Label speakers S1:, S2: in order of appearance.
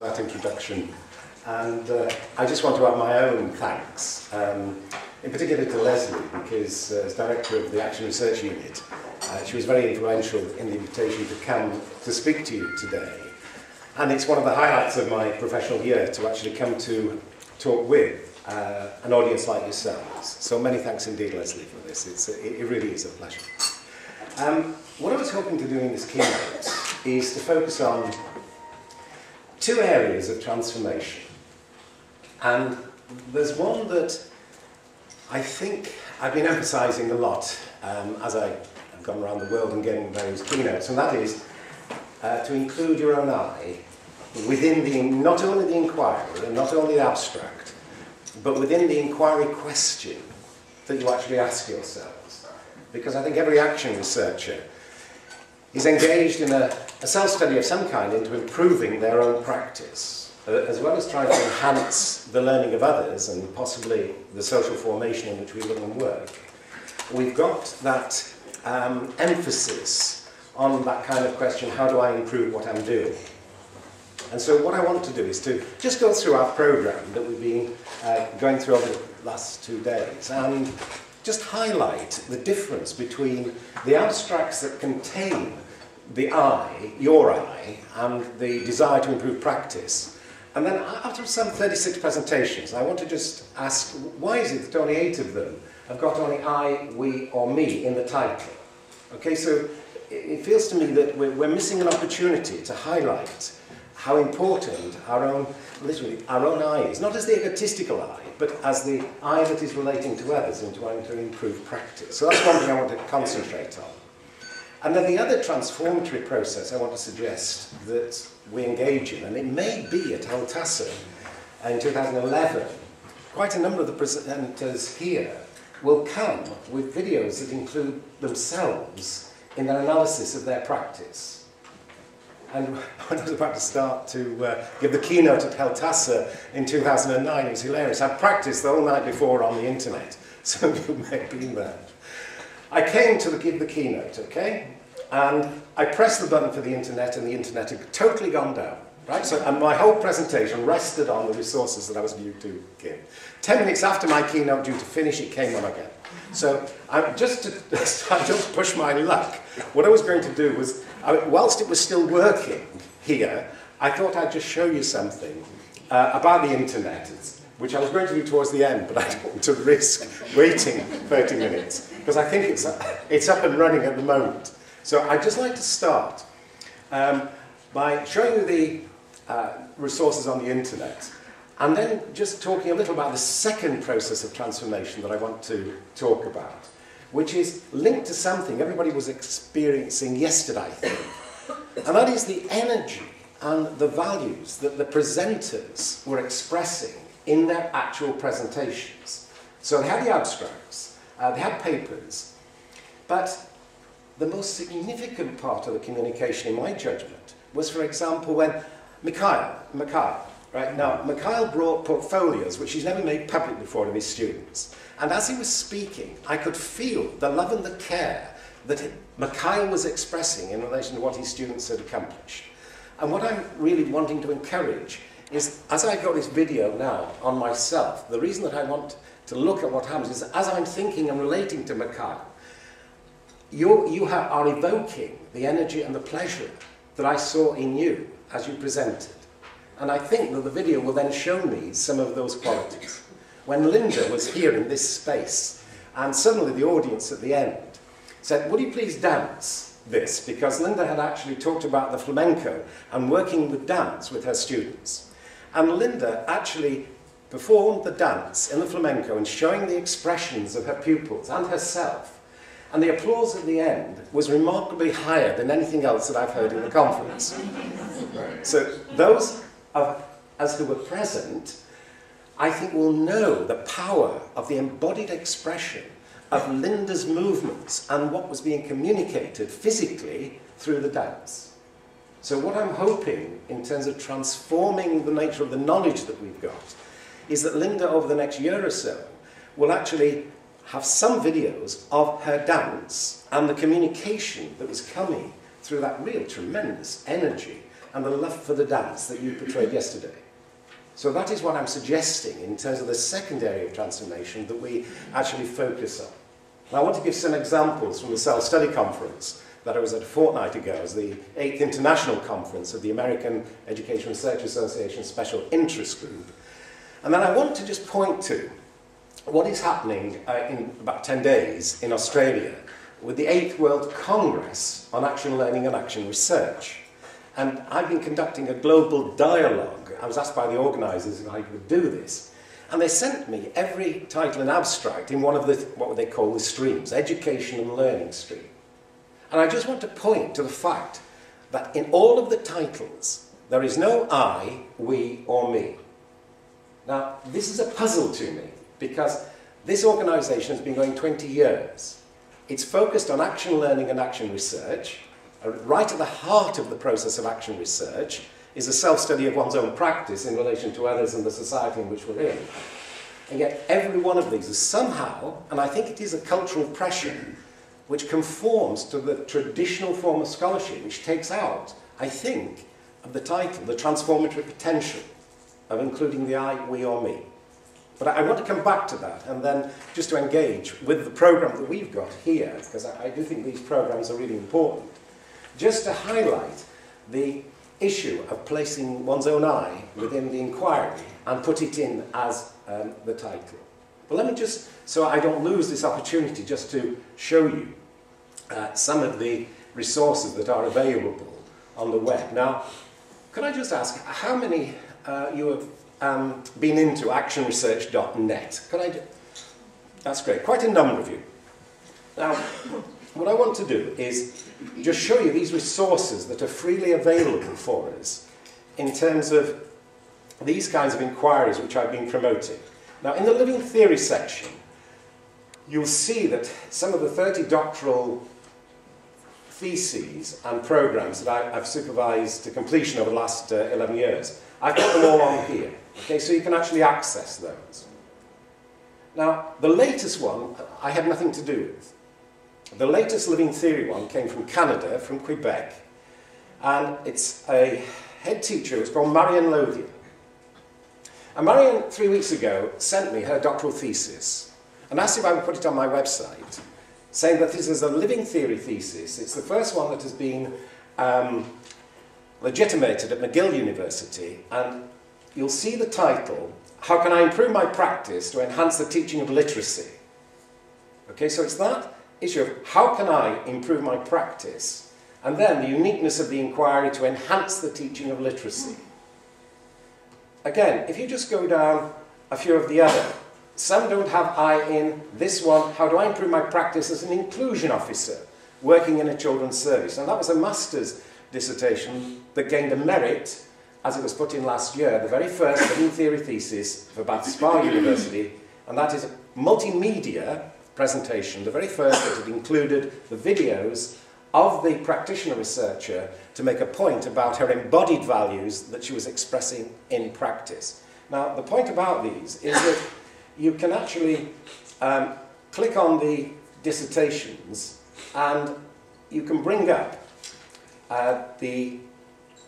S1: That introduction, and I just want to add my own thanks, in particular to Lesley, because as Director of the Action Research Unit, she was very influential in the invitation to come to speak to you today. And it's one of the highlights of my professional year to actually come to talk with an audience like yourselves. So many thanks indeed, Lesley, for this. It really is a pleasure. What I was hoping to do in this keynote is to focus on two areas of transformation. And there's one that I think I've been emphasizing a lot as I've gone around the world and getting various keynotes, and that is to include your own eye within not only the inquiry and not only the abstract, but within the inquiry question that you actually ask yourselves. Because I think every action researcher is engaged in a self-study of some kind into improving their own practice, as well as trying to enhance the learning of others and possibly the social formation in which we live and work. We've got that emphasis on that kind of question, how do I improve what I'm doing? And so what I want to do is to just go through our program that we've been going through over the last 2 days and just highlight the difference between the abstracts that contain the I, your I, and the desire to improve practice. And then after some 36 presentations, I want to just ask, why is it that only 8 of them have got only I, we, or me in the title? Okay, so it feels to me that we're missing an opportunity to highlight how important our own, literally, our own I is, not as the egotistical I, but as the I that is relating to others and trying to improve practice. So that's one thing I want to concentrate on. And then the other transformatory process I want to suggest that we engage in, and it may be at Heltassa in 2011, quite a number of the presenters here will come with videos that include themselves in their analysis of their practice. And when I was about to start to give the keynote at Heltassa in 2009, it was hilarious. I practiced the whole night before on the internet. Some of you may have been there. I came to give the keynote, okay? And I pressed the button for the internet, and the internet had totally gone down, right? So, and my whole presentation rested on the resources that I was due to give. 10 minutes after my keynote due to finish, it came on again. So just to push my luck, what I was going to do was, whilst it was still working here, I thought I'd just show you something about the internet, which I was going to do towards the end, but I don't want to risk waiting 30 minutes, because I think it's up and running at the moment. So I'd just like to start by showing you the resources on the internet, and then just talking a little about the second process of transformation that I want to talk about, which is linked to something everybody was experiencing yesterday, I think, and that is the energy and the values that the presenters were expressing in their actual presentations. So they had the abstracts, they had papers, but the most significant part of the communication, in my judgment, was, for example, when Mikhail, right? Now, Mikhail brought portfolios which he's never made public before to his students. And as he was speaking, I could feel the love and the care that Mikhail was expressing in relation to what his students had accomplished. And what I'm really wanting to encourage is, as I got this video now on myself, the reason that I want to look at what happens is, as I'm thinking and relating to Mikhail, you are evoking the energy and the pleasure that I saw in you as you presented. And I think that the video will then show me some of those qualities. When Linda was here in this space, and suddenly the audience at the end said, would you please dance this? Because Linda had actually talked about the flamenco and working with dance with her students. And Linda actually performed the dance in the flamenco and showing the expressions of her pupils and herself. And the applause at the end was remarkably higher than anything else that I've heard in the conference. So those of us who were present, I think, will know the power of the embodied expression of Linda's movements and what was being communicated physically through the dance. So what I'm hoping, in terms of transforming the nature of the knowledge that we've got, is that Linda, over the next year or so, will actually have some videos of her dance and the communication that was coming through that real tremendous energy and the love for the dance that you portrayed yesterday. So that is what I'm suggesting in terms of the second area of transformation that we actually focus on. And I want to give some examples from the Self-Study Conference that I was at a fortnight ago as the 8th International Conference of the American Education Research Association Special Interest Group. And then I want to just point to what is happening in about 10 days in Australia with the 8th World Congress on Action Learning and Action Research. And I've been conducting a global dialogue. I was asked by the organisers if I would do this. And they sent me every title and abstract in one of the, what they call the streams, education and learning stream. And I just want to point to the fact that in all of the titles, there is no I, we, or me. Now, this is a puzzle to me, because this organisation has been going 20 years. It's focused on action learning and action research. Right at the heart of the process of action research is a self-study of one's own practice in relation to others and the society in which we're in. And yet every one of these is somehow, and I think it is a cultural pressure, which conforms to the traditional form of scholarship, which takes out, I think, of the title, the transformative potential of including the I, we, or me. But I want to come back to that, and then just to engage with the programme that we've got here, because I do think these programmes are really important, just to highlight the issue of placing one's own I within the inquiry and put it in as the title. But let me just, so I don't lose this opportunity, just to show you some of the resources that are available on the web. Now, could I just ask, how many you have been into actionresearch.net? Could I That's great, quite a number of you. Now, what I want to do is just show you these resources that are freely available for us in terms of these kinds of inquiries which I've been promoting. Now, in the living theory section, you'll see that some of the 30 doctoral theses and programs that I've supervised to completion over the last 11 years, I've got them all on here. Okay, so you can actually access those. Now, the latest one, I had nothing to do with. The latest living theory one came from Canada, from Quebec, and it's a head teacher, it's called Marion Lothian. And Marion, 3 weeks ago, sent me her doctoral thesis and asked if I would put it on my website, saying that this is a living theory thesis. It's the first one that has been legitimated at McGill University, and you'll see the title, How Can I Improve My Practice to Enhance the Teaching of Literacy? Okay, so it's that issue of how can I improve my practice, and then the uniqueness of the inquiry to enhance the teaching of literacy. Again, if you just go down a few of the other, some don't have I in. This one, how do I improve my practice as an inclusion officer working in a children's service? And that was a master's dissertation that gained a merit, as it was put in last year, the very first living theory thesis for Bath Spa University, and that is a multimedia presentation, the very first that had included the videos of the practitioner researcher to make a point about her embodied values that she was expressing in practice. Now, the point about these is that you can actually click on the dissertations and you can bring up the